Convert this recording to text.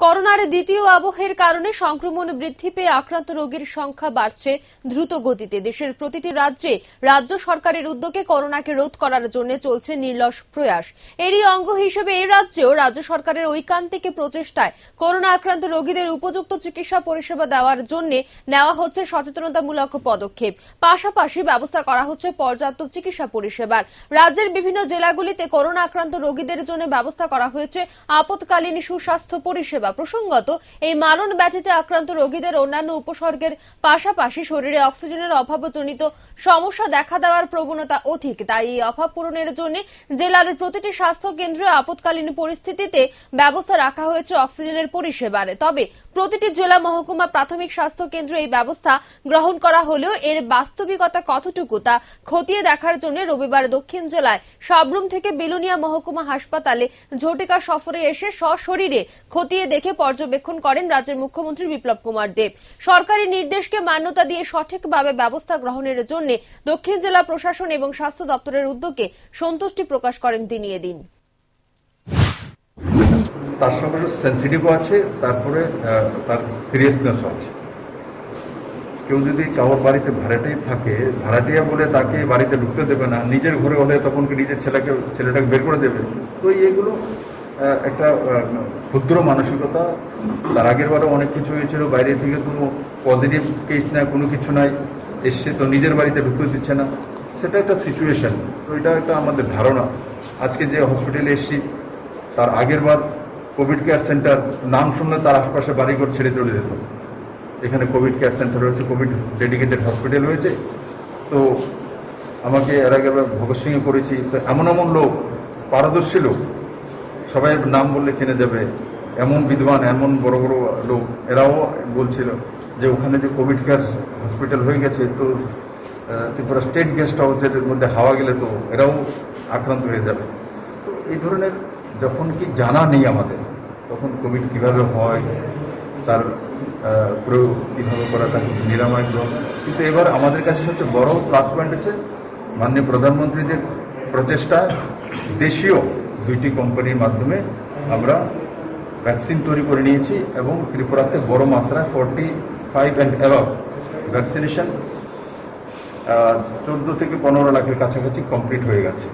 করোনার দ্বিতীয় আবহের কারণে সংক্রমণ বৃদ্ধি পেয়ে আক্রান্ত রোগীর সংখ্যা বাড়ছে দ্রুত গতিতে। দেশের প্রতিটি রাজ্যে রাজ্য সরকারের উদ্যোগে করোনাকে রোধ করার জন্য চলছে নির্লস প্রয়াস। এরই অঙ্গ হিসেবে এই রাজ্যেও রাজ্য সরকারের ঐকান্তিক প্রচেষ্টায় করোনা আক্রান্ত রোগীদের উপযুক্ত চিকিৎসা পরিষেবা দেওয়ার জন্য নেওয়া হচ্ছে সচেতনতামূলক পদক্ষেপ। পাশাপাশি ব্যবস্থা করা হচ্ছে পর্যাপ্ত চিকিৎসা পরিষেবার। রাজ্যের বিভিন্ন জেলাগুলিতে করোনা আক্রান্ত রোগীদের জন্য ব্যবস্থা করা হয়েছে আপৎকালীন সুস্বাস্থ্য পরিষেবা। প্রসঙ্গত, এই মারণ ব্যাধিতে আক্রান্ত রোগীদের অন্যান্য উপসর্গের পাশাপাশি শরীরে অক্সিজেনের অভাবজনিত সমস্যা দেখা দেওয়ার প্রবণতা অধিক। তাই এই অভাব পূরণের জন্য জেলার প্রতিটি স্বাস্থ্য কেন্দ্রে আপৎকালীন পরিস্থিতিতে ব্যবস্থা রাখা হয়েছে অক্সিজেনের পরিষেবার। তবে প্রতিটি জেলা মহকুমা প্রাথমিক স্বাস্থ্য কেন্দ্রে এই ব্যবস্থা গ্রহণ করা হলেও এর বাস্তবিকতা কতটুকু তা খতিয়ে দেখার জন্য রবিবার দক্ষিণ জেলায় সাবরুম থেকে বিলোনিয়া মহকুমা হাসপাতালে ঝটিকা সফরে এসে সশরীরে খতিয়ে দেখে পর্যবেক্ষণ করেন রাজ্যের মুখ্যমন্ত্রী বিপ্লব কুমার দেব। সরকারি নির্দেশকে মান্যতা দিয়ে সঠিকভাবে ব্যবস্থা গ্রহণের জন্য দক্ষিণ জেলা প্রশাসন এবং স্বাস্থ্য দপ্তরের উদ্যোগে সন্তুষ্টি প্রকাশ করেন তিনি এদিন। তার সঙ্গে সেন্সিটিভও আছে, তারপরে তার সিরিয়াসনেসও আছে। কেউ যদি কারোর বাড়িতে ভাড়াটিয়া থাকে, ভাড়াটিয়া বলে তাকে বাড়িতে ঢুকতে দেবে না, নিজের ঘরে হলে তখন কি নিজের ছেলেটাকে বের করে দেবে। তো এগুলো একটা ক্ষুদ্র মানসিকতা। তার আগের বারও অনেক কিছু হয়েছিল, বাইরে থেকে কোনো পজিটিভ কেস না, কোনো কিছু নাই, এসছে তো নিজের বাড়িতে ঢুকতে দিচ্ছে না, সেটা একটা সিচুয়েশন। তো এটা একটা আমাদের ধারণা। আজকে যে হসপিটালে এসছি, তার আগের বার কোভিড কেয়ার সেন্টার নাম শুনলে তার আশপাশে বাড়িঘর ছেড়ে চলে যেত। এখানে কোভিড কেয়ার সেন্টার হয়েছে, কোভিড ডেডিকেটেড হসপিটাল হয়েছে। তো আমাকে এর আগে ভগৎ সিংয়ে করেছি, তো এমন এমন লোক, পারদর্শী লোক, সবাই নাম বললে চেনে যাবে, এমন বিদ্বান, এমন বড় বড় লোক, এরাও বলছিল যে ওখানে যে কোভিড কেয়ার হসপিটাল হয়ে গেছে, তো ত্রিপুরা স্টেট গেস্ট হাউসের মধ্যে হাওয়া গেলে তো এরাও আক্রান্ত হয়ে যাবে। তো এই ধরনের যখন কি জানা নেই আমাদের, তখন কোভিড কিভাবে হয়, তার প্রয়োগ কিভাবে করা, তার নিরাময় গ্রহণ। কিন্তু এবার আমাদের কাছে সবচেয়ে বড় প্লাস পয়েন্ট হচ্ছে মাননীয় প্রধানমন্ত্রীদের প্রচেষ্টা, দেশীয় 2টি কোম্পানির মাধ্যমে আমরা ভ্যাকসিন তৈরি করে নিয়েছি এবং ত্রিপুরাতে বড় মাত্রায় 45 অ্যান্ড অ্যাবাভ ভ্যাকসিনেশন 14 থেকে 15 লাখের কাছাকাছি কমপ্লিট হয়ে গেছে।